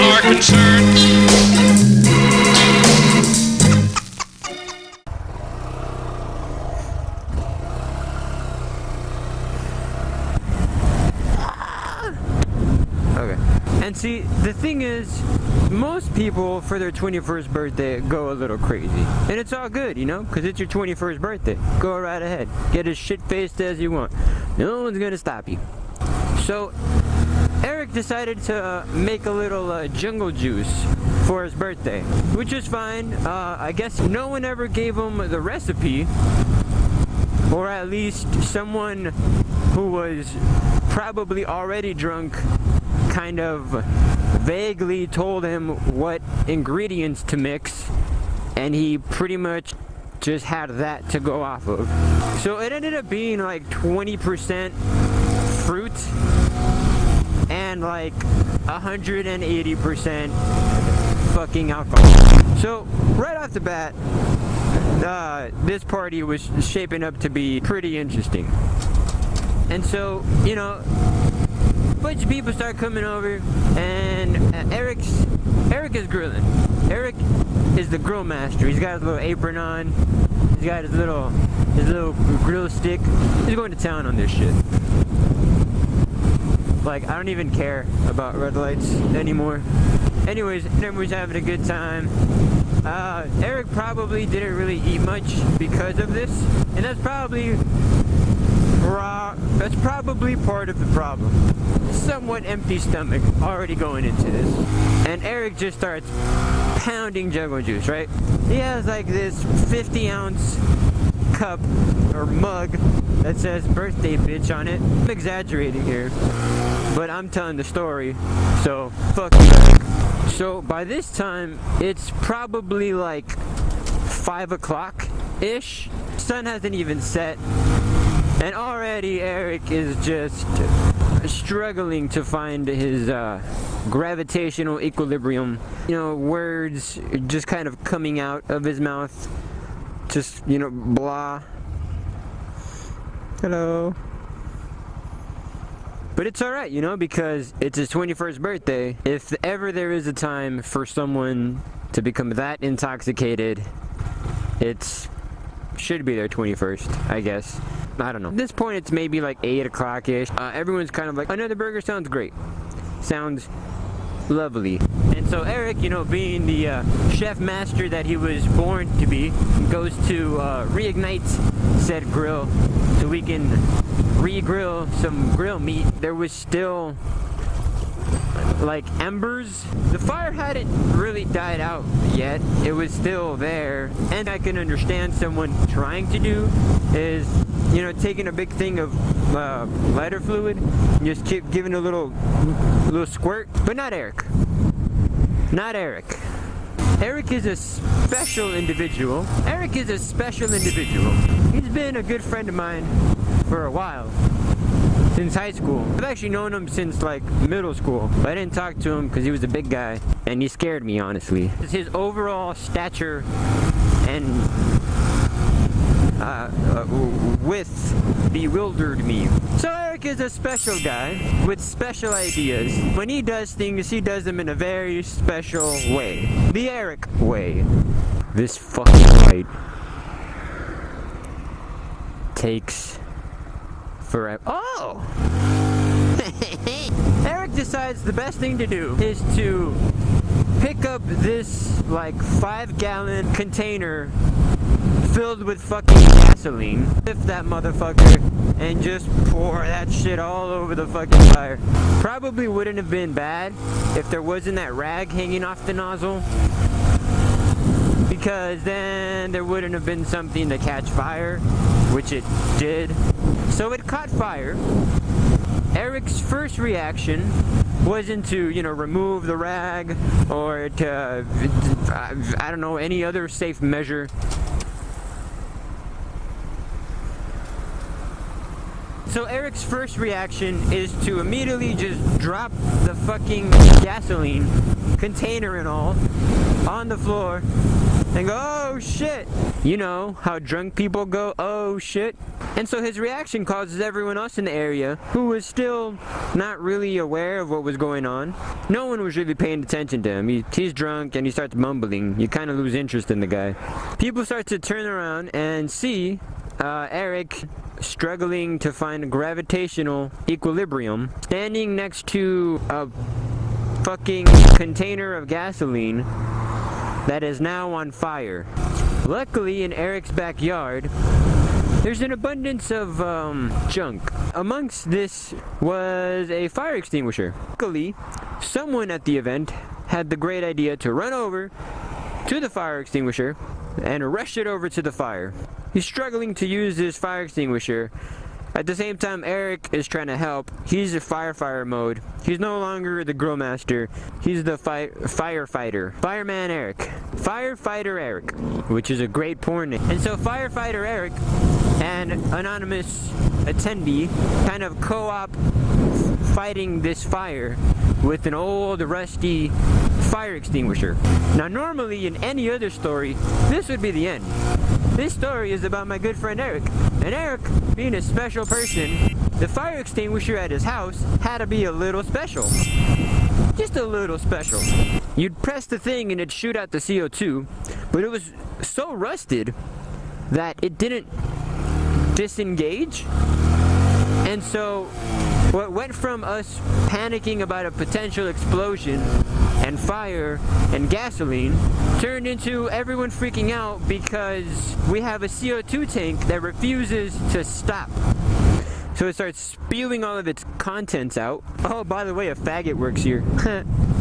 are concerned. Okay. And see, the thing is, most people for their 21st birthday go a little crazy. And it's all good, you know, because it's your 21st birthday. Go right ahead. Get as shit-faced as you want. No one's gonna stop you. So, Eric decided to make a little jungle juice for his birthday, which is fine. I guess no one ever gave him the recipe, or at least someone who was probably already drunk kind of vaguely told him what ingredients to mix, and he pretty much just had that to go off of. So it ended up being like 20% fruit and like 180% fucking alcohol. So right off the bat, this party was shaping up to be pretty interesting. And so, you know, a bunch of people start coming over, and Eric is grilling. Eric is the grill master. He's got his little apron on. He's got his little grill stick. He's going to town on this shit. Like, I don't even care about red lights anymore. Anyways, everyone's having a good time. Eric probably didn't really eat much because of this, and that's probably part of the problem. Somewhat empty stomach already going into this. And Eric just starts pounding jungle juice, right? He has like this 50-ounce cup or mug that says birthday bitch on it. I'm exaggerating here, but I'm telling the story, so fuck you, Eric. So by this time, it's probably like 5 o'clock-ish. Sun hasn't even set. And already Eric is just struggling to find his gravitational equilibrium. You know, words just kind of coming out of his mouth. Just, you know, blah. Hello. But it's alright, you know, because it's his 21st birthday. If ever there is a time for someone to become that intoxicated, it's should be their 21st, I guess. I don't know. At this point, it's maybe like 8 o'clock-ish. Everyone's kind of like, another burger sounds great. Sounds lovely. And so Eric, you know, being the chef master that he was born to be, goes to reignite said grill so we can re-grill some grill meat. There was still like embers. The fire hadn't really died out yet. It was still there. And I can understand someone trying to do is, you know, taking a big thing of lighter fluid and just keep giving a little squirt. But not Eric. Not Eric. Eric is a special individual. Eric is a special individual. He's been a good friend of mine for a while. Since high school. I've actually known him since like middle school. But I didn't talk to him because he was a big guy. And he scared me, honestly. His overall stature and width bewildered me. So Eric is a special guy with special ideas. When he does things, he does them in a very special way. The Eric way. This fucking fight takes forever. Oh! Eric decides the best thing to do is to pick up this like 5-gallon container filled with fucking gasoline, lift that motherfucker, and just pour that shit all over the fucking fire. Probably wouldn't have been bad if there wasn't that rag hanging off the nozzle, because then there wouldn't have been something to catch fire, which it did. So it caught fire. Eric's first reaction wasn't to, you know, remove the rag or to, I don't know, any other safe measure. So Eric's first reaction is to immediately just drop the fucking gasoline, container and all, on the floor and go, oh shit. You know how drunk people go, oh shit? And so his reaction causes everyone else in the area, who was still not really aware of what was going on. No one was really paying attention to him. He's drunk and he starts mumbling. You kind of lose interest in the guy. People start to turn around and see Eric struggling to find gravitational equilibrium, standing next to a fucking container of gasoline that is now on fire. Luckily, in Eric's backyard, there's an abundance of junk. Amongst this was a fire extinguisher. Luckily, someone at the event had the great idea to run over to the fire extinguisher and rush it over to the fire. He's struggling to use this fire extinguisher. At the same time, Eric is trying to help. He's in firefighter mode. He's no longer the grill master. He's the firefighter. Fireman Eric. Firefighter Eric, which is a great porn name. And so Firefighter Eric and anonymous attendee kind of co-op fighting this fire with an old rusty fire extinguisher. Now normally in any other story, this would be the end. This story is about my good friend Eric. And Eric, being a special person, the fire extinguisher at his house had to be a little special. Just a little special. You'd press the thing and it'd shoot out the CO2, but it was so rusted that it didn't disengage. And so what went from us panicking about a potential explosion and fire and gasoline turned into everyone freaking out because we have a CO2 tank that refuses to stop. So it starts spewing all of its contents out. Oh, by the way, a faggot works here.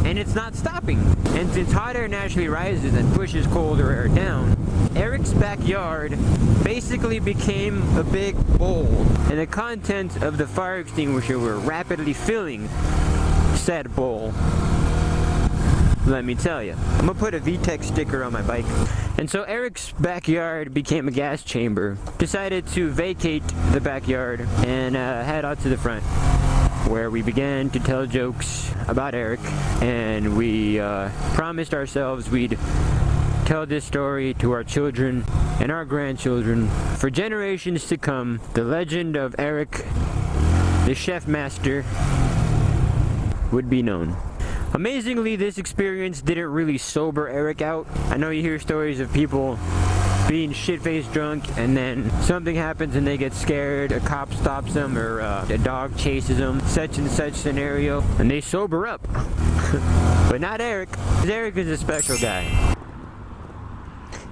And it's not stopping. And since hot air naturally rises and pushes colder air down, Eric's backyard basically became a big bowl. And the contents of the fire extinguisher were rapidly filling said bowl. Let me tell you. I'm gonna put a VTEC sticker on my bike. And so Eric's backyard became a gas chamber. Decided to vacate the backyard and head out to the front, where we began to tell jokes about Eric, and we promised ourselves we'd tell this story to our children and our grandchildren for generations to come. The legend of Eric, the chef master, would be known. Amazingly, this experience didn't really sober Eric out. I know you hear stories of people being shit-faced drunk and then something happens and they get scared, a cop stops them, or a dog chases them, such and such scenario, and they sober up. But not Eric, because Eric is a special guy.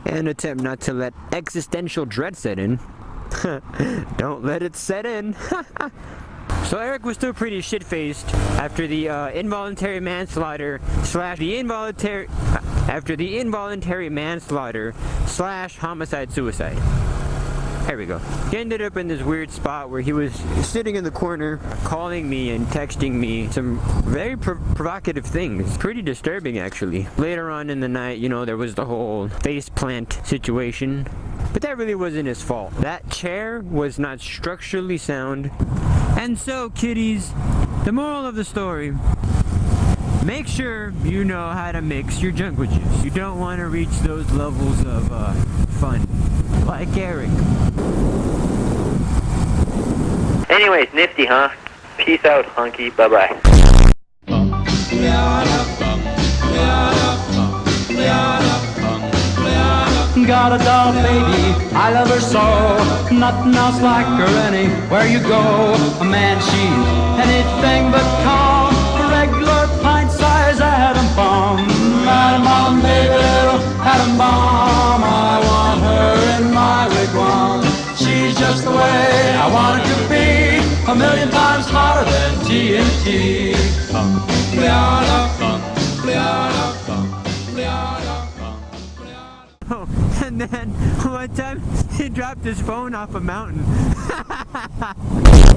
And attempt not to let existential dread set in. Don't let it set in. So Eric was still pretty shit-faced after the involuntary manslaughter slash homicide-suicide. There we go. He ended up in this weird spot where he was sitting in the corner, calling me and texting me some very provocative things. Pretty disturbing, actually. Later on in the night, you know, there was the whole face plant situation. But that really wasn't his fault. That chair was not structurally sound. And so, kiddies, the moral of the story: make sure you know how to mix your jungle juice. You don't want to reach those levels of fun, like Eric. Anyways, nifty, huh? Peace out, hunky. Bye-bye. Got a doll baby, I love her so. Nothing else like her anywhere you go. A man, she's anything but calm. A regular pint-sized atom bomb. Atom bomb, baby, little atom bomb. I want her in my wigwam. She's just the way I want her to be. A million times hotter than TNT. Oh, and then one time he dropped his phone off a mountain.